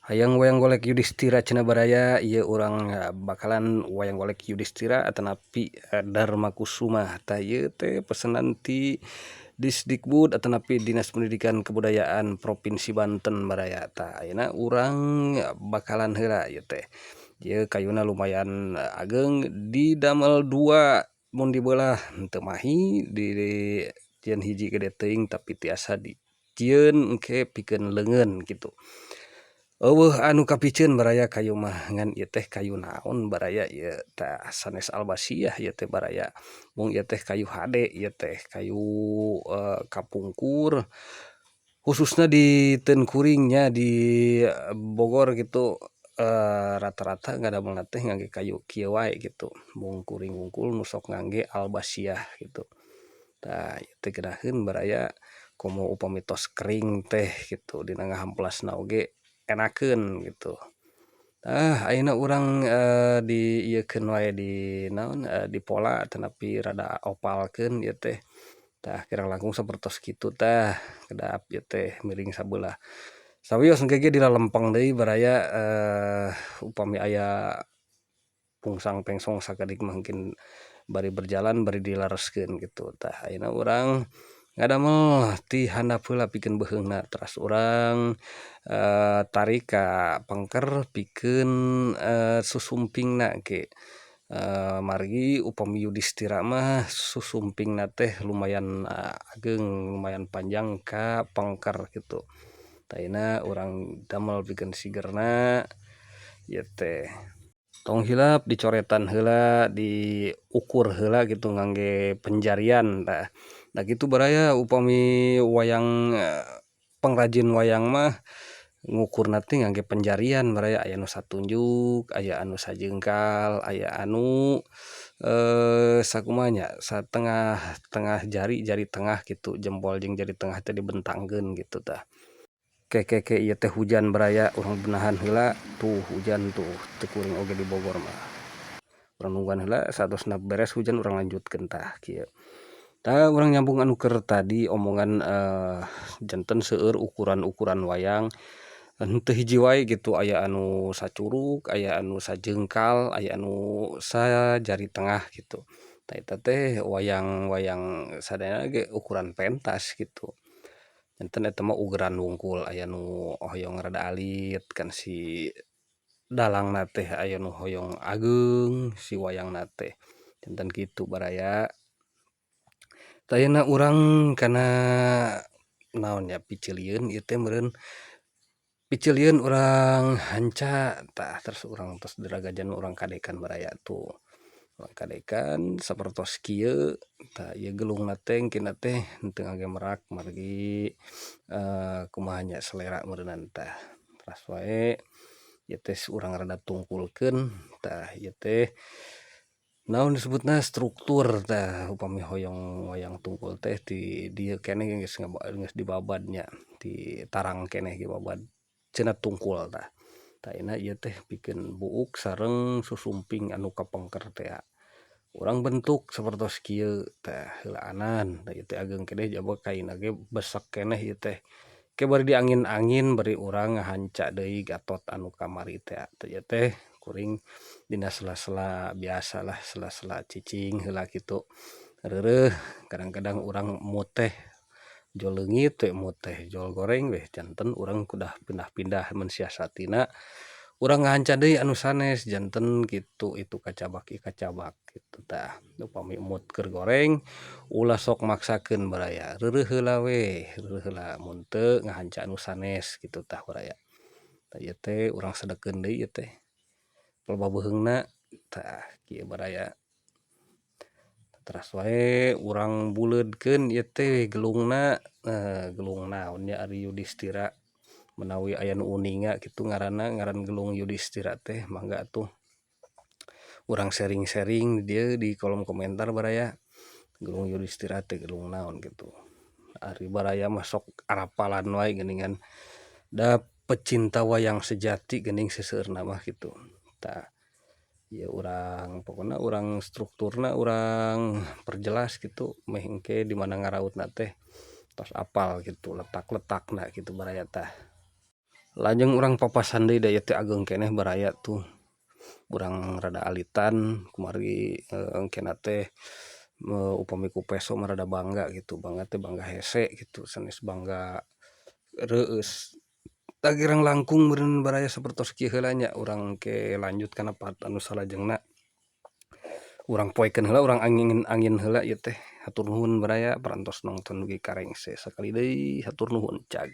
Hayang wayang golek Yudhistira cenah baraya ieu urang bakalan wayang golek Yudhistira atanapi Dharma Kusuma tah ieu teh pesenan ti Disdikbud atanapi Dinas Pendidikan Kebudayaan Provinsi Banten baraya tah ayeuna urang bakalan heula ieu teh. Ieu kayuna lumayan ageng didamel 2 mun dibeulah henteu mahi di cieun hiji gede teuing tapi tiasa dicieun engke pikeun leungeun kitu. Eueuh anu kapicieun baraya kayu mah ngan ieu teh kayu naon baraya ieu tah sanes albasiah ieu teh baraya mung ieu teh kayu hade ieu teh kayu kapungkur khususna di Teunkuring nya di Bogor gitu rata-rata ngadamelna teh ngangge kayu kieu wae gitu mung kuring wungkul nu sok ngangge albasiah gitu. Tah ieu teh geunaheun baraya komo upami tos kering teh gitu dina ngahamplasna oge enakeun gitu. Ayeuna urang diieukeun wae di naon dipola atanapi rada opalkeun ieu teh. Tah kirang langkung sapertos kitu tah kedap ieu teh miring sabeulah. Sawios engke ge dilalempang deui baraya upami aya pungsang pengsong sakedik mah engke bari berjalan bari dilareskeun gitu. Tah ayeuna urang ngadamel ti handap heula pikeun beuheungna teras urang tarik ka pengker pikeun susumpingna ge. Margi upami Yudhistira mah susumpingna teh lumayan ageng lumayan panjang ka pengker gitu. Tah ayeuna urang damel pikeun sigerna ieu teh. Tong hilap dicoretan heula diukur heula gitu ngangge penjarian tah. Da kitu baraya upami wayang pengrajin wayang mah ngukurna teh ngangge penjarian baraya aya nu satunjuk, aya anu sajengkal, aya anu sakumaha nya satengah jari, jari tengah gitu jempol jeung jari tengah teh dibentangkeun gitu tah. Keke ieu teh hujan baraya urang benahan heula tuh hujan tuh teu kuring oge di Bogor mah. Urang nungguan heula saatosna beres hujan urang lanjutkeun tah kieu. Tah urang nyambung anu keur tadi omongan janten seueur ukuran-ukuran wayang henteu hiji wae gitu aya anu sacurug, aya anu sajengkal, aya anu sajari tengah gitu. Tah eta teh wayang-wayang sadayana ge ukuran pentas gitu. Janten eta mah ugeran wungkul aya nu hoyong rada alit kan si dalangna teh aya nu hoyong ageung si wayangna teh. Janten kitu baraya. Tah ayeuna urang kana naon nya picilieun ieu teh meureun picilieun urang hanca tah terus urang tos deragajan urang kadekan baraya tuh. Urang kadekan sapertos kieu tah ieu gelungna teh engkena teh henteu ngangge merak margi kumaha nya selera meureunan tah. Teras wae ieu teh urang rada tungkulkeun tah ieu teh naon disebutna struktur tah upami hoyong wayang tungkul teh ti dieu keneh geus dibabad nya ditarang keneh ge babad cenah tungkul tah. Tah ayeuna ieu teh pikeun buuk sareng susumping anu kapengker teh. Urang bentuk sapertos kieu tah heulaanan da ieu teh ageung keneh jaba kaina ge besek keneh ieu teh. Ke bari diangin-angin bari urang ngahanca deui gatot anu kamari teh. Tah ieu teh kuring dina sela-sela biasalah sela-sela cicing heula kitu. Reureuh kadang-kadang urang mood teh jol leungit we mood teh jol goreng we janten urang kudah pindah-pindah mun siasatina urang ngahanca deui anu sanes janten kitu itu kacabak ieu kacabak kitu tah. Upami mood keur goreng ulah sok maksakeun baraya reureuh heula we reureuh heula mun teu ngahanca anu sanes kitu tah baraya. Tah ieu teh urang sedekeun deui ieu teh. Loba beuheungna tah kieu baraya. Teras wae urang buleudkeun ieu teh gelungna gelung naon nya ari Yudhistira menawi aya nu uninga kitu ngaranna ngaran gelung Yudhistira teh mangga atuh urang sharing-sharing di dieu di kolom komentar baraya gelung Yudhistira teh gelung naon gitu. Ari baraya mah sok arapalan wae geuningan da pecinta wayang sejati geuning seseueurna mah kitu. Tah ieu urang pokona urang strukturna urang perjelas gitu meh engke di mana ngarautna teh tos apal gitu letak-letakna gitu baraya tah. Lajeng urang papasan deui da ieu teh ageng keneh baraya tuh. Urang rada alitan kumari engkena teh upami ku peso mah rada bangga gitu, bangga teh bangga hese gitu, sanes bangga reueus. Da girang langkung meureun baraya sapertos kieu heula nya urang ke lanjut kana part anu salajengna. Urang poekeun heula urang angin heula ieu teh. Hatur nuhun baraya parantos nongton dugi karengse sakali deui hatur nuhun cag.